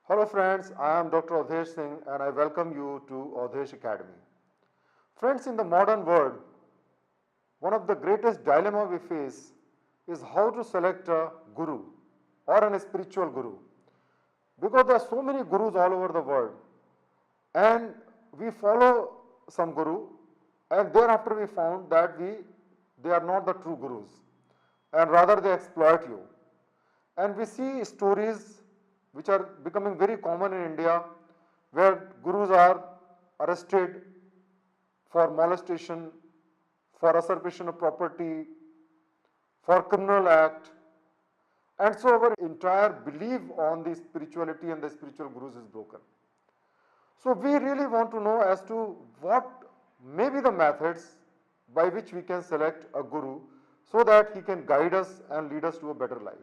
Hello friends, I am Dr. Awdhesh Singh and I welcome you to Awdhesh Academy. Friends, in the modern world, one of the greatest dilemma we face is how to select a guru or a spiritual guru. Because there are so many gurus all over the world and we follow some guru and thereafter we found that they are not the true gurus and rather they exploit you. And we see stories which are becoming very common in India where gurus are arrested for molestation, for usurpation of property, for criminal act. And so our entire belief on the spirituality and the spiritual gurus is broken. So we really want to know as to what may be the methods by which we can select a guru so that he can guide us and lead us to a better life.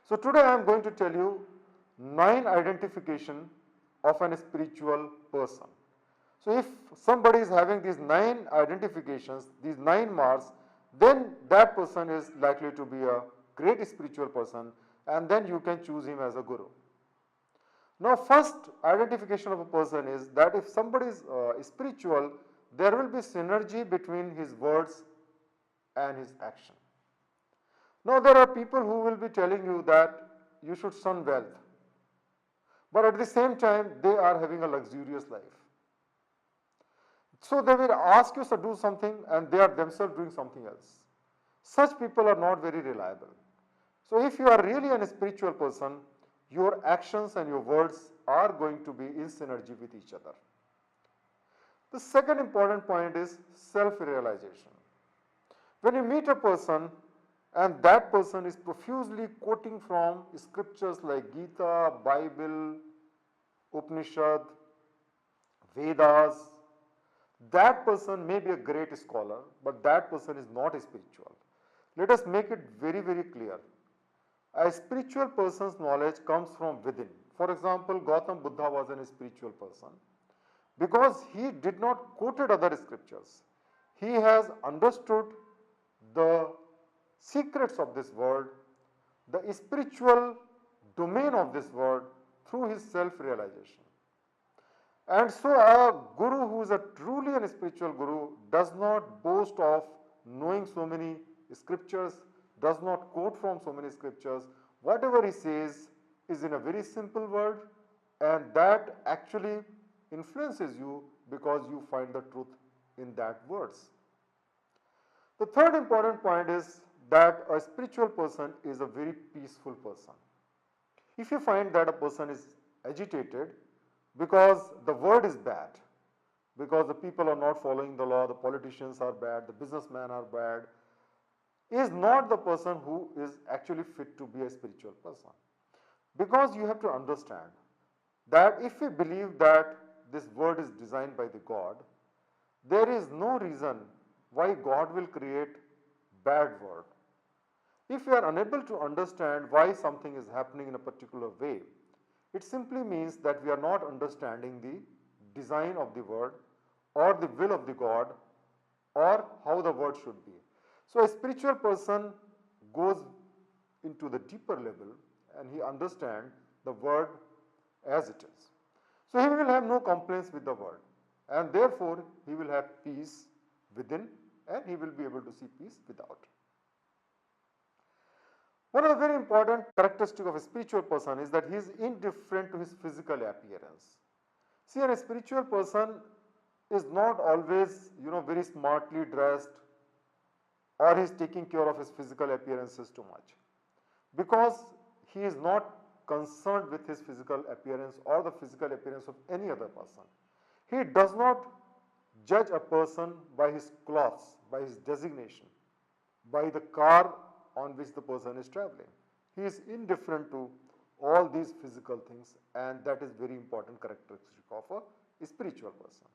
So today I am going to tell you 9 identification of an spiritual person. So if somebody is having these 9 identifications, these 9 marks, then that person is likely to be a great spiritual person and then you can choose him as a guru. Now first identification of a person is that if somebody is spiritual, there will be synergy between his words and his action. Now there are people who will be telling you that you should shun wealth, but at the same time they are having a luxurious life. So they will ask you to do something and they are themselves doing something else. Such people are not very reliable. So if you are really a spiritual person, your actions and your words are going to be in synergy with each other. The second important point is self-realization. When you meet a person and that person is profusely quoting from scriptures like Gita, Bible, Upanishad, Vedas, that person may be a great scholar, but that person is not spiritual. Let us make it very, very clear. A spiritual person's knowledge comes from within. For example, Gautam Buddha was a spiritual person because he did not quoted other scriptures. He has understood the secrets of this world, the spiritual domain of this world through his self-realization. And so a guru who is a truly a spiritual guru does not boast of knowing so many scriptures, does not quote from so many scriptures. Whatever he says is in a very simple word and that actually influences you because you find the truth in that words. The third important point is that a spiritual person is a very peaceful person. If you find that a person is agitated because the world is bad, because the people are not following the law, the politicians are bad, the businessmen are bad, is not the person who is actually fit to be a spiritual person. Because you have to understand that if we believe that this world is designed by the God, there is no reason why God will create bad world. If we are unable to understand why something is happening in a particular way, it simply means that we are not understanding the design of the world or the will of the God or how the world should be. So a spiritual person goes into the deeper level and he understands the world as it is. So he will have no complaints with the world and therefore he will have peace within and he will be able to see peace without. One of the very important characteristics of a spiritual person is that he is indifferent to his physical appearance. See, a spiritual person is not always, very smartly dressed or he is taking care of his physical appearances too much because he is not concerned with his physical appearance or the physical appearance of any other person. He does not judge a person by his clothes, by his designation, by the car on which the person is traveling. He is indifferent to all these physical things and that is very important characteristic of a spiritual person.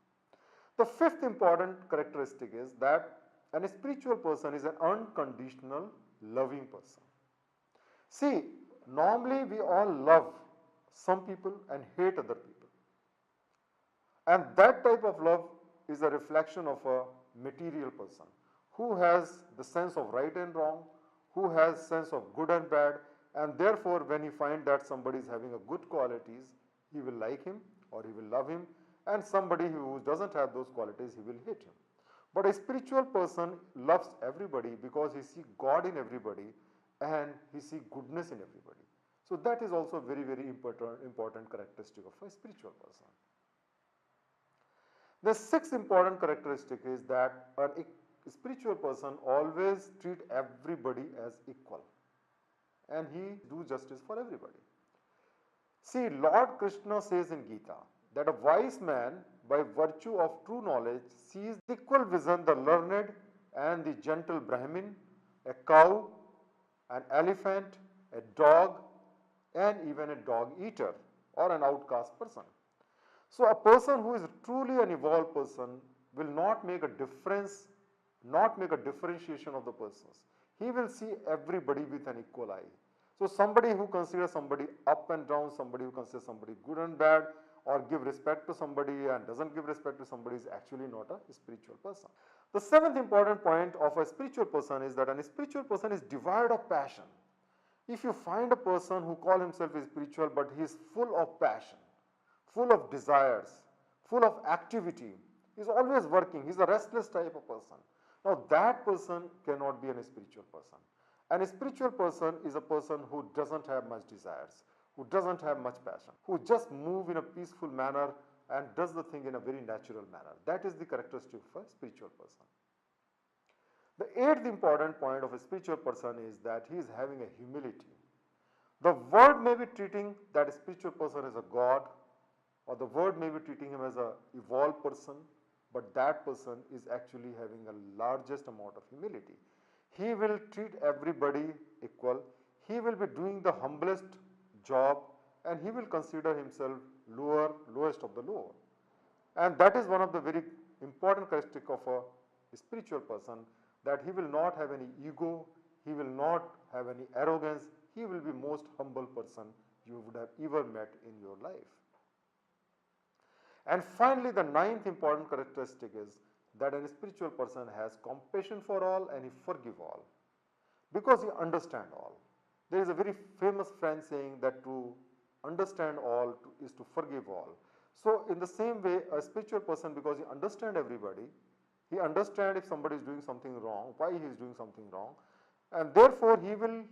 The fifth important characteristic is that a spiritual person is an unconditional loving person. See, normally we all love some people and hate other people. And that type of love is a reflection of a material person who has the sense of right and wrong, who has sense of good and bad, and therefore when he finds that somebody is having a good qualities, he will like him or he will love him, and somebody who doesn't have those qualities, he will hate him. But a spiritual person loves everybody because he sees God in everybody and he sees goodness in everybody. So that is also very, very important characteristic of a spiritual person. The sixth important characteristic is that a spiritual person always treat everybody as equal and he do justice for everybody. See, Lord Krishna says in Gita that a wise man, by virtue of true knowledge, sees the equal vision the learned and the gentle Brahmin, a cow, an elephant, a dog, and even a dog eater or an outcast person. So a person who is truly an evolved person will not make a difference, not make a differentiation of the persons. He will see everybody with an equal eye. So somebody who considers somebody up and down, somebody who considers somebody good and bad, or give respect to somebody and doesn't give respect to somebody is actually not a spiritual person. The seventh important point of a spiritual person is that a spiritual person is devoid of passion. If you find a person who calls himself spiritual but he is full of passion, full of desires, full of activity, he is always working, he is a restless type of person. Now that person cannot be a spiritual person. And a spiritual person is a person who doesn't have much desires, who doesn't have much passion, who just move in a peaceful manner and does the thing in a very natural manner. That is the characteristic of a spiritual person. The eighth important point of a spiritual person is that he is having a humility. The world may be treating that spiritual person as a god, or the world may be treating him as a evolved person, but that person is actually having a largest amount of humility. He will treat everybody equal. He will be doing the humblest job and he will consider himself lowest of the lower. And that is one of the very important characteristics of a spiritual person, that he will not have any ego, he will not have any arrogance, he will be most humble person you would have ever met in your life. And finally, the ninth important characteristic is that a spiritual person has compassion for all and he forgive all because he understand all. There is a very famous French saying that to understand all is to forgive all. So in the same way, a spiritual person, because he understand everybody, he understand if somebody is doing something wrong, why he is doing something wrong, and therefore he will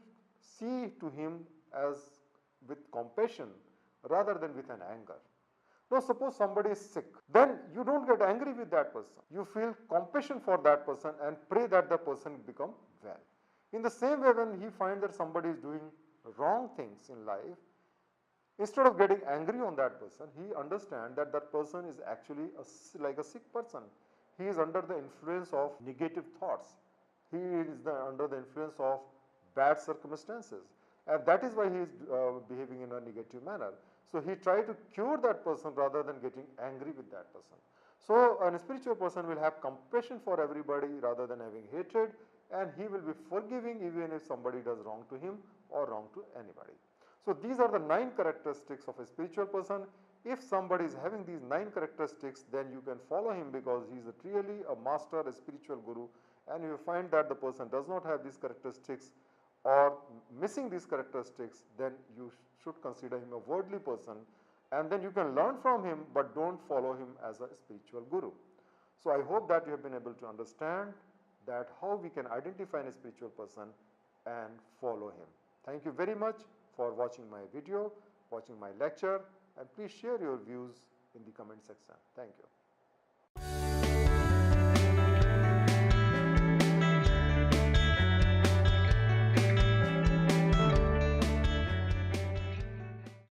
see to him as with compassion rather than with an anger. Now suppose somebody is sick, then you don't get angry with that person. You feel compassion for that person and pray that the person become well. In the same way, when he finds that somebody is doing wrong things in life, instead of getting angry on that person, he understands that that person is actually like a sick person. He is under the influence of negative thoughts. He is under the influence of bad circumstances. And that is why he is behaving in a negative manner. So he tried to cure that person rather than getting angry with that person. So a spiritual person will have compassion for everybody rather than having hatred, and he will be forgiving even if somebody does wrong to him or wrong to anybody. So these are the 9 characteristics of a spiritual person. If somebody is having these 9 characteristics, then you can follow him because he is really a master, a spiritual guru, and you find that the person does not have these characteristics or missing these characteristics, then you should consider him a worldly person, and then you can learn from him but don't follow him as a spiritual guru. So I hope that you have been able to understand that how we can identify a spiritual person and follow him. Thank you very much for watching my video, watching my lecture, and please share your views in the comment section. Thank you.